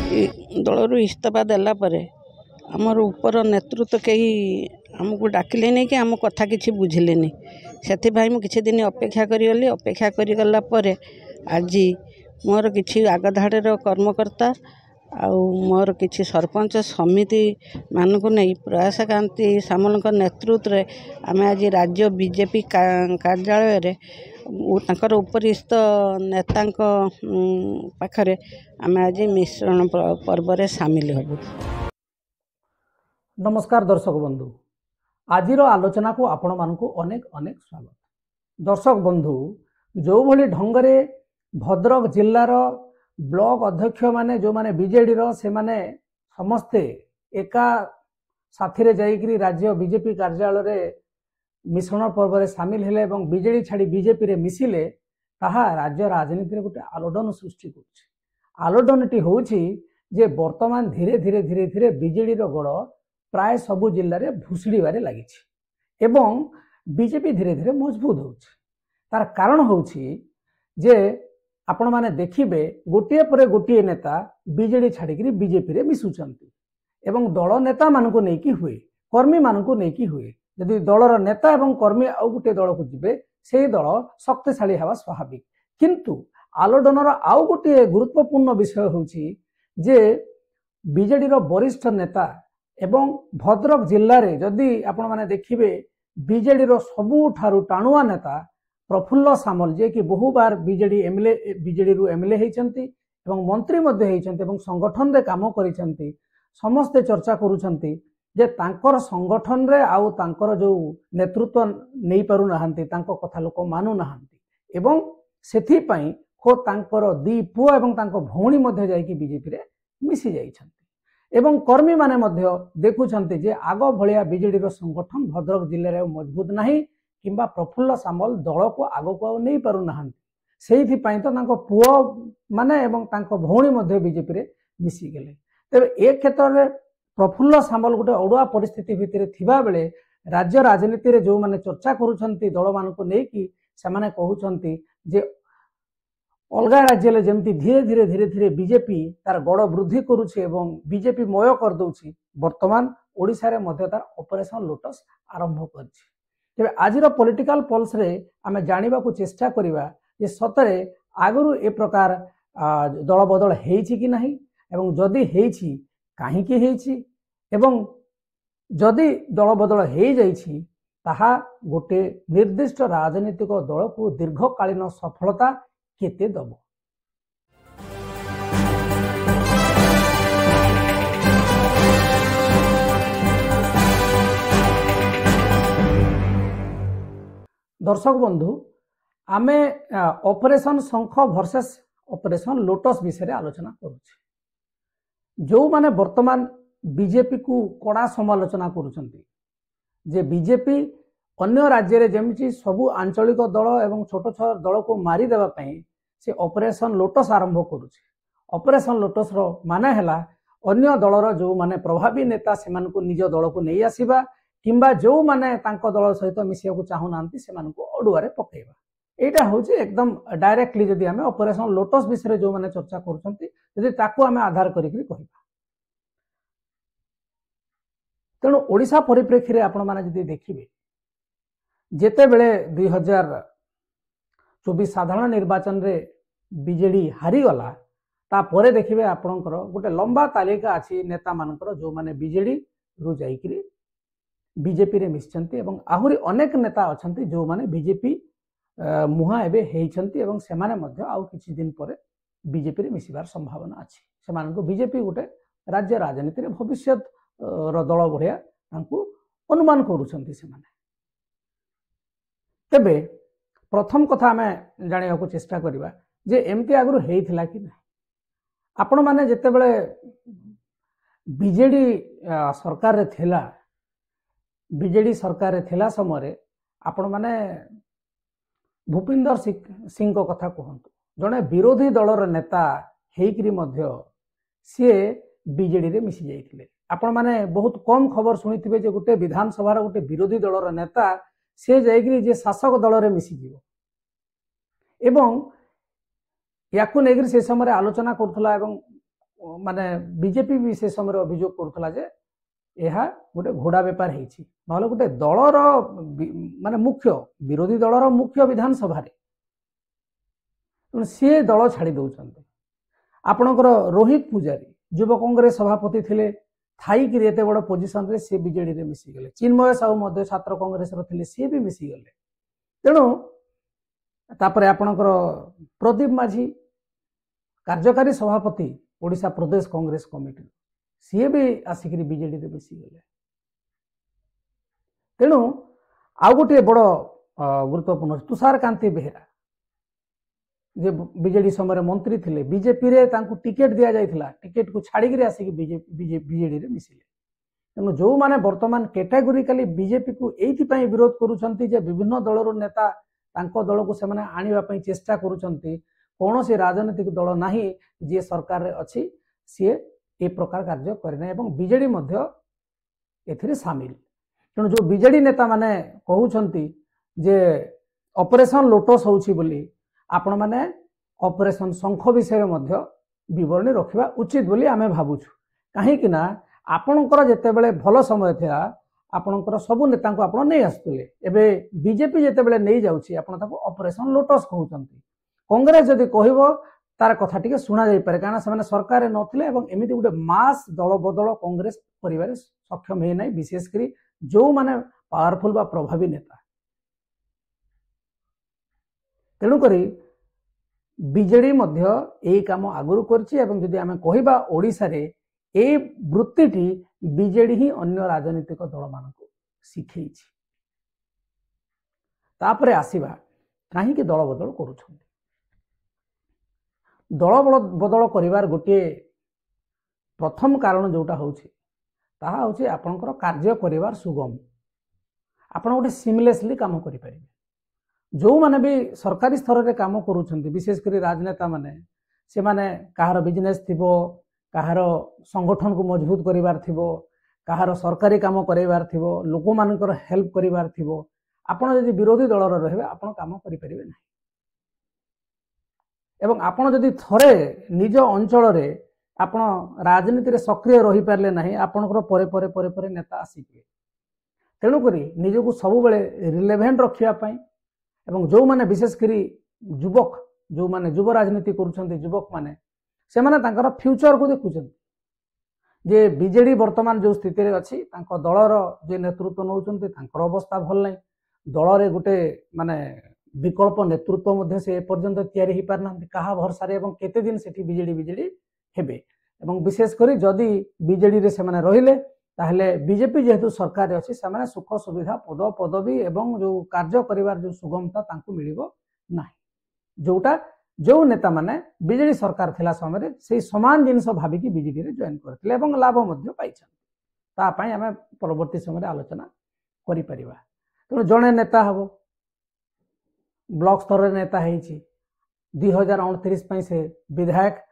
दलर इस्तीफा देला परे आमर ऊपर नेतृत्व कहीं आमको डाकिले कि आम कथा किसी बुझिले से किसी दिन अपेक्षा करी अपेक्षा करगला आज मोर किसी आगधाड़र कर्मकर्ता आउ मोर किसी सरपंच समिति मानक नहीं प्रयास कांति सामल नेतृत्व में आम आज राज्य बीजेपी कार्यालय उपरिस्थ नेता पाखरे आम आज मिश्रण पर्व सामिल हबु। नमस्कार दर्शक बंधु, आज आलोचना को आपण मानक अनेक अनेक स्वागत। दर्शक बंधु, जो भली ढंगरे भद्रक जिल्लार ब्लॉक अध्यक्ष माने जो माने बीजेडी रो से माने समस्ते एका साथी रे जाइकरी राज्य बीजेपी कार्यालय रे मिश्रण पर्व रे सामिल हेले एवं बीजेडी छाड़ी बीजेपी रे मिसिले ताहा राज्य राजनीति रे गोटे आलोडन सृष्टि करछि। आलोडनटी होछि जे वर्तमान धीरे धीरे धीरे धीरे बीजेडी रो गड़ प्राय सबु जिल्ला रे भुसुड़ीबारे लागिछि एवं बीजेपी धीरे धीरे मजबूत होछि। तार कारण होछि जे आपण माने देखिबे गोटे परे गोटे नेता बीजेडी छाड़िकी बीजेपी रे मिसुचंती एवं दल नेता मानकु नेकी हुए, कर्मी मानकु नेकी हुए। यदि दलर नेता एवं कर्मी आउ गोटे दल को जिबे से दल शक्तिशाली हवा स्वाभाविक। किंतु आलोडनर आउ गोटे गुरुत्वपूर्ण विषय होछि जे बीजेडी रो वरिष्ठ नेता एवं भद्रक जिल्ला रे जदि आपण माने देखिबे बीजेडी रो सबुठारु टाणुआ नेता प्रफुल्ल सामल जे कि बहु बार बीजेडी एमएलए बीजेडी रु एमएलए हेचंती एवं मंत्री मध्ये हेचंती एवं संगठन रे काम करिसंती। समस्ते चर्चा करूछंती जे तांकर संगठन रे आउ तांकर जो नेतृत्व नहीं पारु नाहंती, तांको कथा लोक मानु नाहंती एवं सेथि पई खो तांकर दी पुओ एवं तांको भौणी मध्ये जाईकी बीजेपी रे मिसी जाईछंती एवं कर्मी माने मध्ये देखुछंती जे आगो भलिया बीजेडी रो संगठन भद्रक जिल्ला रे मजबूत नाही किंबा प्रफुल्ल सामल दल को आगो को नहीं पारु नाहंती। सेहि पई तो तांको पुओ माने एवं तांको भौणी मध्ये बीजेपी रे मिसी गेले। तबे एक क्षेत्र रे प्रफुल्ल सामल गोटे अड़ुआ परिस्थिति भितर थिबा बेले राज्य राजनीति रे जो माने चर्चा करूछंती दल मानको नेकी से माने कहउछंती जे अलगा राज्य ले जेमती धीरे धीरे धीरे धीरे बीजेपी तार गड़ वृद्धि करूछि एवं बीजेपी मय कर दउछि। वर्तमान ओडिसा रे मध्ये तार ऑपरेशन लोटस आरंभ करछि। तेबे आजिर पॉलिटिकल पल्स रे आमे जानिबा को चेष्टा करिबा जे सतरे आगरु ए प्रकार दल बदल हेछि कि नाही एवं जदि हेछि काहे कि हेछि एवं जदि दल बदल हे जाइछि ताहा गोटे निर्दिष्ट राजनीतिक दल को दीर्घकालीन सफलता केते दबो। दर्शक बंधु, आमे ऑपरेशन शंख वर्सेस ऑपरेशन लोटस विषय आलोचना करुछे। जो माने वर्तमान बीजेपी को कड़ा समालोचना करुछंती जे बीजेपी अन्य राज्य रे जेमिति सबु आंचलिक दल एवं छोट छोट दल को मारी देबा पई से ऑपरेशन लोटस आरंभ करुछे। ऑपरेशन लोटस रो माने हैला अन्य दलर जो माने प्रभावी नेता से मान को निज दल को नहीं आसीबा किंबा जो माने तांको दल सहित मिसिया को चाहू नांती से मान को अडुआरे पकेइबा। एटा होची एकदम डायरेक्टली जदि हमें ऑपरेशन लोटस विषय जो माने चर्चा करूछंती जदि ताको हमें आधार करिकरी कहिबा। तेणु ओडिशा परिप्रेक्षी रे आपण माने जदि देखिबे जेते बेले 2024 साधारण निर्वाचन रे बीजेडी हारी गला ता परे देखिबे आपणकर गोटे लंबा तालिका अछि नेता मानकर जो माने बीजेडी रु जाईकरी बीजेपी रे मिसचंती एवं आहुरी अनेक नेता अछंती जो माने बीजेपी मुहा एबे हेइछंती एवं से माने मध्ये आउ किछि दिन परे बीजेपी रे मिसिबार संभावना अछि। से मानको बीजेपी गोटे राज्य राजनीति रे भविष्य रो दल बढिया तांको अनुमान करूछंती से माने। तेबे प्रथम कथा हमें जानिया को चेष्टा करिबा जे एमती आगु हेइथिला कि नै। आपण माने जेते बेले बीजेडी सरकार रे थिला बीजेडी सरकार रे थिला समय आपण माने भूपिंदर सिंह को कथा कहंतु जने विरोधी दलर नेता हेइकरी मध्य सी बीजेडी रे मिसी जाइथिले। आपण माने बहुत कम खबर सुनिथिबे जे गोटे विधानसभा रे गोटे विरोधी दलर नेता से जाइकरी जे शासक दल रे मिसी जीवो एवं याकु नेगरी से समय आलोचना करथला एवं माने बीजेपी भी से समय अभियोग करुला जे यह गोटे घोड़ा बेपार होती ना गोटे दलर माने मुख्य विरोधी दलर मुख्य विधानसभा सी दल छाड़ी दौरान आपणकर रोहित पूजारी युव कांग्रेस सभापति थे थाईक एत बड़ पोजिशन रे सी बीजेडी रे मिसीगले चिन्मय साहू छात्र कांग्रेस रे सी भी मिसीगले तेणु तापर आपणकर प्रदीप माझी कार्यकारी सभापति ओडिशा प्रदेश कांग्रेस कमिटी सी भी आसिक बीजेडी रे मिसीगले तेणु आउ गोटे बड़ गुरुत्वपूर्ण तुषार कांति बेहेरा जे बीजेडी समय मंत्री थे बीजेपी रे तांकु टिकेट दिया जाइथिला टिकेट को छाड़ी आसिक बीजेडी रे मिसिले तेणु जो माने वर्तमान कैटेगोरिकली बीजेपी को एइथिपाई विरोध करूछंती जे विभिन्न दलर नेता तांको दल को सेमाने आनिबा पई चेष्टा करूछंती कौन से राजनीतिक दल नाही जे सरकार रे अछि सी ए प्रकार कार्य करना एवं बीजेडी मध्य एथिरे शामिल तेणु जो बीजेडी नेता माने कहउछंती जे ऑपरेशन लोटस होउछि बोली आपण माने ऑपरेशन शंख विषय मध्य विवरणी रखिबा उचित बोली आमे भाबुछु काहे कि ना आपणकर जेते बेले भलो समय थिया आपणकर सब नेता को आपण नै आस्तले एबे बीजेपी जेते बेले नै जाउछि आपण ताको ऑपरेशन लोटस कहउछंती कांग्रेस जदि कहइबो तार कथा टिके सुना जाई पारे कारण से सरकार नथिले एवं एमिति गुटे मास दल बदल कांग्रेस परिवार सक्षम हे नै विशेष करी जो माने पावरफुल बा प्रभावी नेता तेणुकरी बीजेडी मध्य यही काम आगुरी करछि एवं जदि आमे कहिबा ओडिसा रे ए वृत्तिटी बीजेडी ही अन्य राजनीतिक दल मानक शिखैछि तापरे आसीबा काहे कि दल बदल करूछन्ति दल बदल करिवार गोटे प्रथम कारण जोटा होछि ताहा होछि आपनकर कार्य करिवार सुगम आपण गोटे सिमलेसली काम करि परिबे जो माने भी सरकारी स्तर रे काम करूछन्ति विशेष करी राजनेता माने से माने काहार बिजनेस थिबो काहार संगठन को मजबूत करिवार थिबो काहार सरकारी काम करिवार थिबो लोक मानकर हेल्प करिवार थिबो आपण यदि विरोधी दल रे रहबे आपण काम करि परिबे नै एवं आपण यदि थरे निज अंचल रे आपण राजनीति रे सक्रिय रही पारले नाही आपणकर परे परे परे परे नेता आसीबे तेणु करी निजको सब बेले रिलेवेंट रखिया पई एवं जो माने विशेष करी युवक जो माने युव राजनीति करूछन्ति युवक माने से माने तांकर फ्यूचर को देखुछन्ति जे बीजेडी वर्तमान जो स्थिति रे अछि तांको दलर जे नेतृत्व नउछन्ति तांकर अवस्था भल नै दल रे गुटे माने विकल्प नेतृत्व मध्ये से पर्यंत तयारी ही पारना कहा भरसा रे एवं केते दिन सेठी बीजेडी हेबे एवं विशेष करी जदि बीजेडी रे से माने रहिले ताहले बीजेपी जेहेतु सरकार अच्छी से सुख सुविधा पद पदवी एवं जो कार्य करिवार जो सुगमता तांकु मिलिबो नाही जोटा जो नेता माने बीजेडी सरकार थिला समय से समान जिनस भाबिकी बीजेडी रे जॉइन करथिले एवं लाभ मध्य पाइछन ता पई हमें परवर्ती समय आलोचना करि परिबा तो जणे नेता हबो ब्लॉक स्तर रे नेता हेछि 2029 पई से विधायक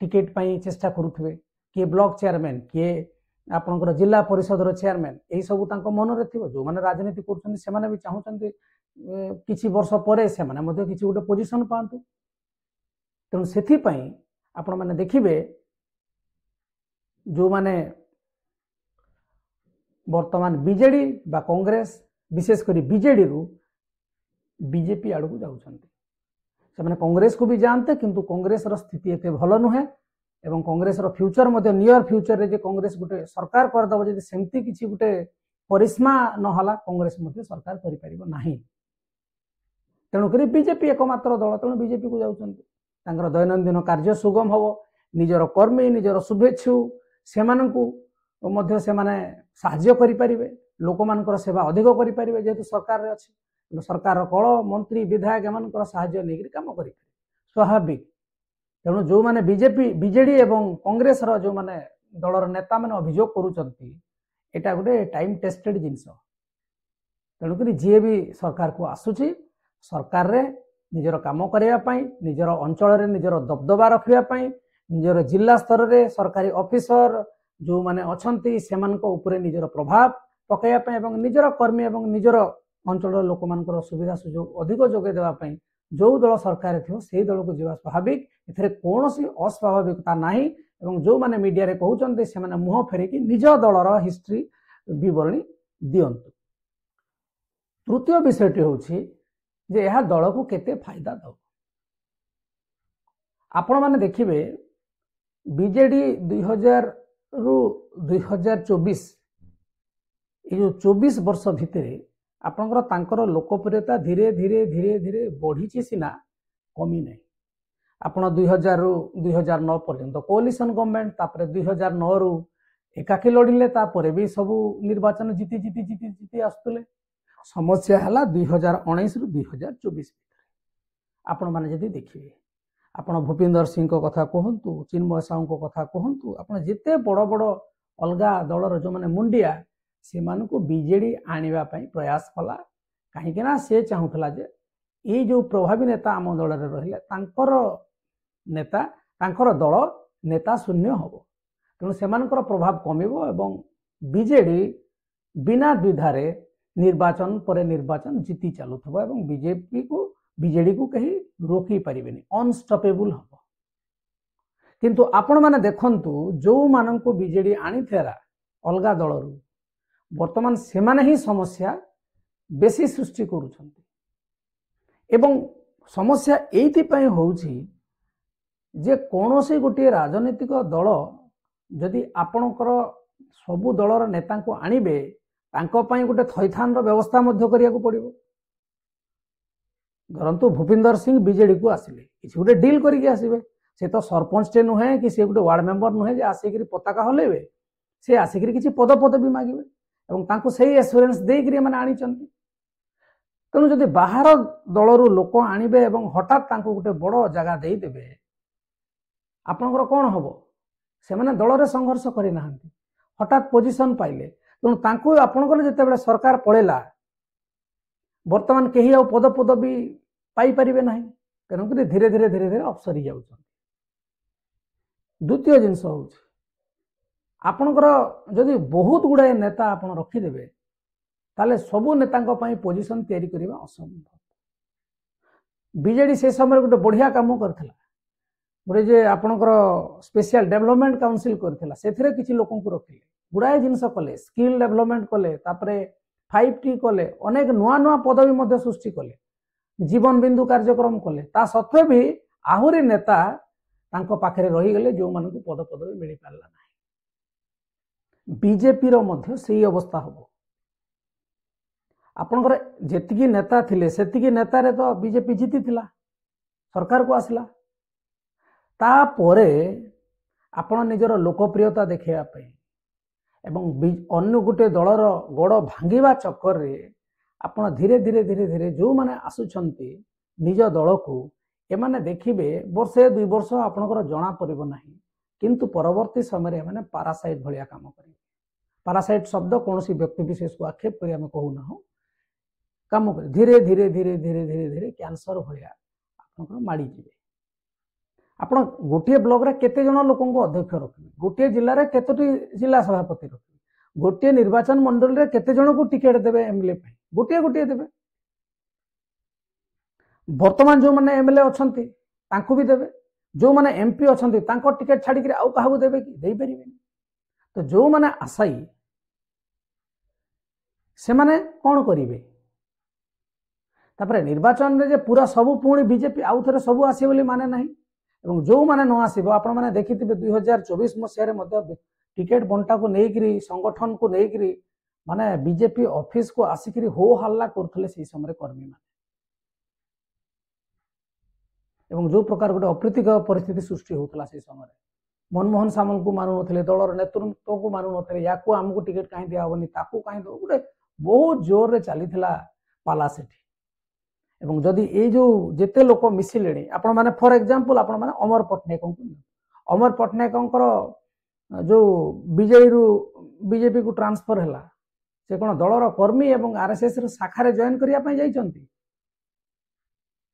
टिकेट पई चेष्टा करूथबे के ब्लॉक चेयरमैन के आपनकर जिला परिषद रो चेयरमैन एई सब तांको मन रे थिबो जो माने राजनीति करछन्ति से माने भी चाहुछन्ति किछि वर्ष परे से माने मध्ये किछि उडे पोजीशन पांतु तेणु सेथि पई आपण माने देखिबे जो माने वर्तमान बीजेडी बा कांग्रेस विशेष करी बीजेडी रु बीजेपी आड़ को जाउछन्ति से माने कांग्रेस को भी जानते किंतु कांग्रेस रो स्थिति एते भलो नुहे एवं कांग्रेस रो फ्यूचर मध्ये नियर फ्यूचर रे जे कांग्रेस गुटे सरकार कर दबो जे सेमती किछि गुटे परिस्मा न हला कांग्रेस मध्ये सरकार करि परिबो नाही तेणु करी बीजेपी एकमात्र दल तेणु बीजेपी को जाउछन्ति तांकर दैनंदिन कार्य सुगम हबो निजर कर्मी निजर शुभेच्छु सेमानंकु मध्ये सेमाने साहाय्य करि परिबे लोक मानकर सेवा अधिक करि परिबे जेतु सरकार रे अछि सरकार कळ मंत्री विधायक एमानकर साहाय्य नेगिरि काम करि स्वाभाविक तेणु जो माने बीजेपी बीजेडी एवं कांग्रेस रो जो माने दलर नेता माने अभियोग करूचंती एटा गुटे टाइम टेस्टेड जिंस तेणु करी जे भी सरकार को आसुची सरकार रे निजर काम करिया पई निजर अंचल रे निजर दबदबा रखिया पई निजर जिला स्तर रे सरकारी ऑफिसर जो माने अछंती सेमानको ऊपर निजर प्रभाव पकाया पई एवं निजर कर्मी एवं निजर अंचल लोक मानकर सुविधा सुयोग अधिक जोगे देवा पई जो दल सरकार थी से दल को जीवा स्वाभाविक एथरे कौन सी अस्वाभाविकता नहीं एवं जो माने मीडिया रे कहउचंते से माने मुह फेरिकी निज दलर हिस्ट्री विवरणी दियंतु। तृतीय विषयटी होछि जे यह दल को केते फायदा दो। आपण माने देखिबे बीजेडी 2000 रु 2024 ये 24 वर्ष भितर आपणकर तांकर लोकप्रियता धीरे धीरे धीरे धीरे बढ़ी सीना कमी नहीं। आपण 2000 रु 2009 पर्यंत कोलिशन गवर्नमेंट तापर 2009 रु एकाकी लड़िले तापर भी सब निर्वाचन जीती जीती जीती जीती आसुले। समस्या है 2019 रु 2024 आपण माने जदि देखिए आपण भूपिंदर सिंह को कथा कहतु चिन्मय साहू को कथा कहतु आपण जिते बड़ बड़ अलगा दलर जो माने मुंडिया से मानक बीजेडी आनिबा पई प्रयास कला कहीं ना से चाहूला जे ये जो प्रभावी नेता आम दल में रहिले तांकर नेता तांकर दल नेता शून्य हम तेणु से प्रभाव कमिबो एवं बीजेडी बिना द्विधारे निर्वाचन पर निर्वाचन जीति चलुथबो एवं बीजेडी को कहीं रोकी पारिबेनी अनस्टपेबल हम। किंतु आपण माने देखंतु जो माननको बीजेडी आनीथेरा अलगा दलरू वर्तमान से माने ही समस्या बेसी सृष्टि करूछंती एवं समस्या एइथि पई होउछि जे कोनोसी गोटे राजनीतिक दल जदि आपणकर सबु दलर नेता को आनिबे तांको पई गोटे थैथान रो व्यवस्था मध्य करिया को पड़िबो। धरंतु भूपिंदर सिंह बीजेडी को आसिले किछि गोटे डील करिके आसिबे से तो सरपंच टे नुहे कि से गोटे वार्ड मेंबर नुहे जे आसिकरी पताका हलेबे से आसिकरी किछि पद भी मागिबे एवं तांको सही एश्योरेंस देकरी माने आनिचंती। तेणु जदि बाहर दलरू लोक आनिबे एवं हठात तांको गोटे बड़ जगह दे देबे आपनकर कोन हबो से माने दल रे संघर्ष करि नाहंती हठात पोजीशन पाइले तेणु तांको आपनकर जेतेबेले सरकार पळेला वर्तमान केही आ पद भी पाई परिबे नाही तेणु धीरे धीरे धीरे धीरे अफसरी जाउछन। द्वितीय जिनस होउछि आपनकर जदि बहुत गुड़ाए नेता आपण रखिदेबे ताले सबु नेतांको पई पोजीशन तैयारी करिबा असंभव। बीजेडी से समय गोटे बढ़िया काम करथिला गोटे जे आपनकर स्पेशल डेवलपमेंट काउंसिल करथिला सेथिरे किछि लोकन को रखिले गुड़ाए जिनस कले स्किल डेवलपमेंट कले तापरे 5T कले अनेक नुआ नुआ पदवी मध्य सृष्टि कले जीवन बिंदु कार्यक्रम कले ता सत्वे भी आहुरी नेता तांको पाखरे रही गले जो मानकु पद पदवी मिली पारला नाही। बीजेपी रो मध्य सही अवस्था हबो आपनकर जेतिकी नेता थिले सेतिकी नेता रे तो बीजेपी जीती थिला सरकार को आसला तापरे आपण निजर लोकप्रियता देखिया पे एवं अन्य गोटे दलर गोड़ भांगिबा चक्कर रे आपण धीरे धीरे धीरे धीरे जो माने आसुछंती निज दल को एमाने देखिबे वर्षे 2 वर्ष आपनकर जणा परिबो नाही किंतु परवर्ती समय माने पारासाइट भलिया काम करिवे। पारासाइट शब्द कोनोसी व्यक्ति विशेष को आक्षेप करी हम कहू ना हो काम करे धीरे धीरे धीरे धीरे धीरे धीरे कैंसर भलिया आपनकर माडी जिवे। आपण गोटे ब्लॉक रे केते जण लोकन को अध्यक्ष रखिबे गोटे जिल्ला रे केतोटी जिला सभापति रखिबे गोटे निर्वाचन मंडल रे केते जण को टिकट देबे एमएलए पे गोटे गोटे देबे वर्तमान जो माने एमएलए अछंती तांको भी देबे जो माने एमपी अछंती तांको टिकट छाडी के आउ काहाबो देबे कि देई परिबे तो जो माने आशाई से माने कोन करिवे तापरे निर्वाचन रे जे पूरा सब पुणी बीजेपी आउ थरे सब आसी बोली माने नाही एवं जो माने न आसीबो आपण माने देखिथिबे 2024 मसिया रे मध्य टिकट बंटा को नेकरी संगठन को नेकरी माने बीजेपी ऑफिस को आसिकरी हो हल्ला करथले से समय कर्मी माने एवं जो प्रकार गोटे अप्रीतिकर परिस्थिति सृष्टि होतला से समय मनमोहन सामल को मानु नथिले दलर नेतृत्व को मानु नथिले याको हमको टिकट काहे दिया होबनी ताको काहे दो गोटे बहुत जोर रे चलीथिला पाला सेठी एवं जदि ये जो जेते लोक मिसिले आपण माने फॉर एग्जांपल आपण माने अमर पट्टनायक जो बीजेपी को ट्रांसफर हैला से कोन दलर कर्मी एवं आरएसएस रो शाखा रे जॉइन करिया पई जाइचंती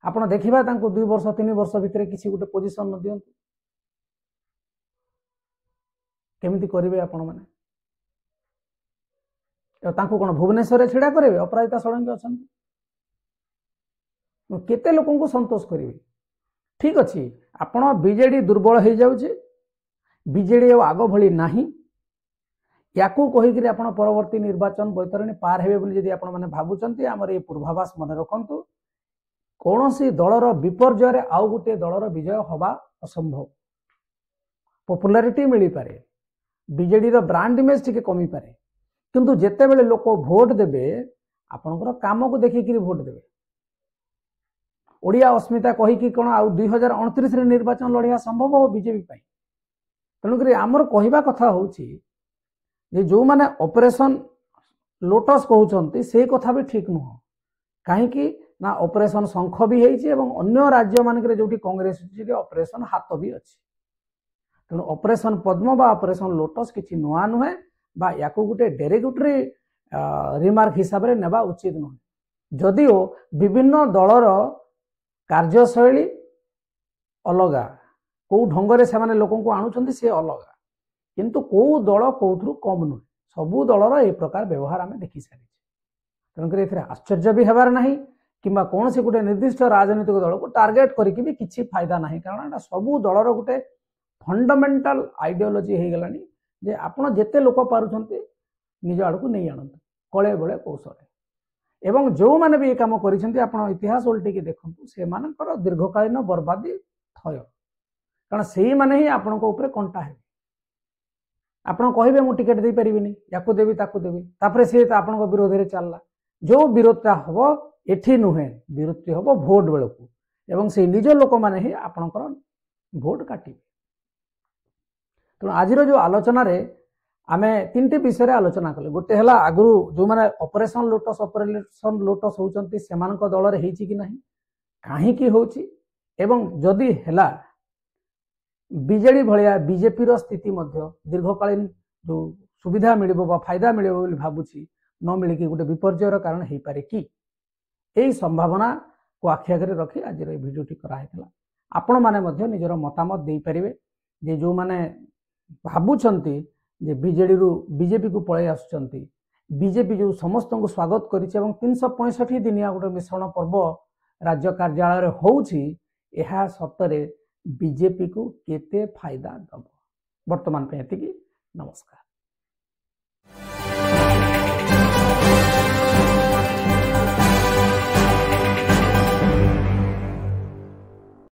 आपण देखिबा तांको 2 वर्ष 3 वर्ष भितरे किसी गोटे पोजीशन न दियंतु केमिति करिवे आपण माने तांको कोन भुवनेश्वर रे छिडा करिवे अपराजिता षडंगी अछंती केते लोकन को संतोष करिवे ठीक अछि आपण बीजेडी दुर्बल हो जाउचे ବିଜେଡି ଆଉ ଆଗ ଭଳି ନାହିଁ। ୟାକୁ କହିକିରି ଆପଣ ପରବର୍ତ୍ତୀ ନିର୍ବାଚନ ବୈତରଣୀ ପାର ହେବେ ବୋଲି ଯଦି ଆପଣମାନେ ଭାବୁଛନ୍ତି, ଆମର ଏ ପୂର୍ବାଭାସ ମନେ ରଖନ୍ତୁ। କୌଣସି ଦଳର ବିପର୍ଯ୍ୟୟରେ ଆଉ ଗୋଟିଏ ଦଳର ବିଜୟ ହେବା ଅସମ୍ଭବ। ପପୁଲାରିଟି ମିଳିପାରେ, ବିଜେଡିର ବ୍ରାଣ୍ଡ ଇମେଜ ଟିକେ କମିପାରେ, କିନ୍ତୁ ଯେତେବେଳେ ଲୋକ ଭୋଟ ଦେବେ ଆପଣଙ୍କର କାମକୁ ଦେଖିକିରି ଭୋଟ ଦେବେ। ଓଡ଼ିଆ ଅସ୍ମିତା କହିକି କ'ଣ ଆଉ 2029ରେ ନିର୍ବାଚନ ଲଢ଼ିବା ସମ୍ଭବ ହେବ ବିଜେପି ପାଇଁ? ତେଣୁକରି ଆମର କହିବା କଥା ହେଉଛି ଯେ ଯେଉଁମାନେ ଅପରେସନ ଲୋଟସ୍ କହୁଛନ୍ତି ସେଇ କଥା ବି ଠିକ୍ ନୁହଁ। କାହିଁକି ନା ଅପରେସନ ଶଙ୍ଖ ବି ହେଇଛି ଏବଂ ଅନ୍ୟ ରାଜ୍ୟମାନଙ୍କରେ ଯେଉଁଠି କଂଗ୍ରେସ ଅଛି ସେଠି ଅପରେସନ ହାତ ବି ଅଛି। ତେଣୁ ଅପରେସନ ପଦ୍ମ ବା ଅପରେସନ ଲୋଟସ୍ କିଛି ନୂଆ ନୁହେଁ ବା ୟାକୁ ଗୋଟେ ଡେରିଗେଟୋରୀ ରିମାର୍କ ହିସାବରେ ନେବା ଉଚିତ ନୁହେଁ। ଯଦିଓ ବିଭିନ୍ନ ଦଳର କାର୍ଯ୍ୟଶୈଳୀ ଅଲଗା, କେଉଁ ଢଙ୍ଗରେ ସେମାନେ ଲୋକଙ୍କୁ ଆଣୁଛନ୍ତି ସେ ଅଲଗା, କିନ୍ତୁ କେଉଁ ଦଳ କେଉଁଥିରୁ କମ୍ ନୁହେଁ। ସବୁ ଦଳର ଏ ପ୍ରକାର ବ୍ୟବହାର ଆମେ ଦେଖି ସାରିଛେ। ତେଣୁକରି ଏଥିରେ ଆଶ୍ଚର୍ଯ୍ୟ ବି ହେବାର ନାହିଁ କିମ୍ବା କୌଣସି ଗୋଟେ ନିର୍ଦ୍ଦିଷ୍ଟ ରାଜନୈତିକ ଦଳକୁ ଟାର୍ଗେଟ କରିକି ବି କିଛି ଫାଇଦା ନାହିଁ। କାରଣ ଏଇଟା ସବୁ ଦଳର ଗୋଟେ ଫଣ୍ଡାମେଣ୍ଟାଲ ଆଇଡିଓଲୋଜି ହେଇଗଲାଣି ଯେ ଆପଣ ଯେତେ ଲୋକ ପାରୁଛନ୍ତି ନିଜ ଆଡ଼କୁ ନେଇ ଆଣନ୍ତୁ କଳେ ବଳେ କୌଶଳେ। ଏବଂ ଯେଉଁମାନେ ବି ଏ କାମ କରିଛନ୍ତି ଆପଣ ଇତିହାସ ଓଲଟିକି ଦେଖନ୍ତୁ, ସେମାନଙ୍କର ଦୀର୍ଘକାଳୀନ ବର୍ବାଦୀ ଥୟ। କାରଣ ସେଇମାନେ ହିଁ ଆପଣଙ୍କ ଉପରେ କଣ୍ଟା ହେବେ। ଆପଣ କହିବେ ମୁଁ ଟିକେଟ ଦେଇପାରିବିନି, ୟାକୁ ଦେବି ତାକୁ ଦେବି, ତାପରେ ସିଏ ଆପଣଙ୍କ ବିରୋଧରେ ଚାଲିଲା। ଯେଉଁ ବିରୋଧଟା ହେବ ଏଠି ନୁହେଁ, ବିରୋଧଟି ହେବ ଭୋଟ ବେଳକୁ ଏବଂ ସେଇ ନିଜ ଲୋକମାନେ ହିଁ ଆପଣଙ୍କର ଭୋଟ କାଟିବେ। ତେଣୁ ଆଜିର ଯେଉଁ ଆଲୋଚନାରେ ଆମେ ତିନିଟି ବିଷୟରେ ଆଲୋଚନା କଲେ। ଗୋଟେ ହେଲା ଆଗରୁ ଯେଉଁମାନେ ଅପରେସନ ଲୋଟସ୍ ହେଉଛନ୍ତି ସେମାନଙ୍କ ଦଳରେ ହେଇଛି କି ନାହିଁ, କାହିଁକି ହେଉଛି, ଏବଂ ଯଦି ହେଲା ବିଜେଡି ଭଳିଆ ବିଜେପିର ସ୍ଥିତି ମଧ୍ୟ ଦୀର୍ଘକାଳୀନ ଯେଉଁ ସୁବିଧା ମିଳିବ ବା ଫାଇଦା ମିଳିବ ବୋଲି ଭାବୁଛି ନ ମିଳିକି ଗୋଟେ ବିପର୍ଯ୍ୟୟର କାରଣ ହେଇପାରେ କି, ଏହି ସମ୍ଭାବନାକୁ ଆଖି ଆଗରେ ରଖି ଆଜିର এই ଭିଡ଼ିଓଟି କରାହେଇଥିଲା। ଆପଣମାନେ ମଧ୍ୟ ନିଜର ମତାମତ ଦେଇପାରିବେ ଯେ ଯେଉଁମାନେ ଭାବୁଛନ୍ତି ଯେ ବିଜେଡିରୁ ବିଜେପିକୁ ପଳେଇ ଆସୁଛନ୍ତି, ବିଜେପି ଯେଉଁ ସମସ୍ତଙ୍କୁ ସ୍ୱାଗତ କରିଛି ଏବଂ 365 ଦିନିଆ ଗୋଟେ ମିଶ୍ରଣ ପର୍ବ ରାଜ୍ୟ କାର୍ଯ୍ୟାଳୟରେ ହେଉଛି, ଏହା ସତରେ ବିଜେପିକୁ କେତେ ଫାଇଦା ଦେବ? ବର୍ତ୍ତମାନ ପାଇଁ ଏତିକି, ନମସ୍କାର।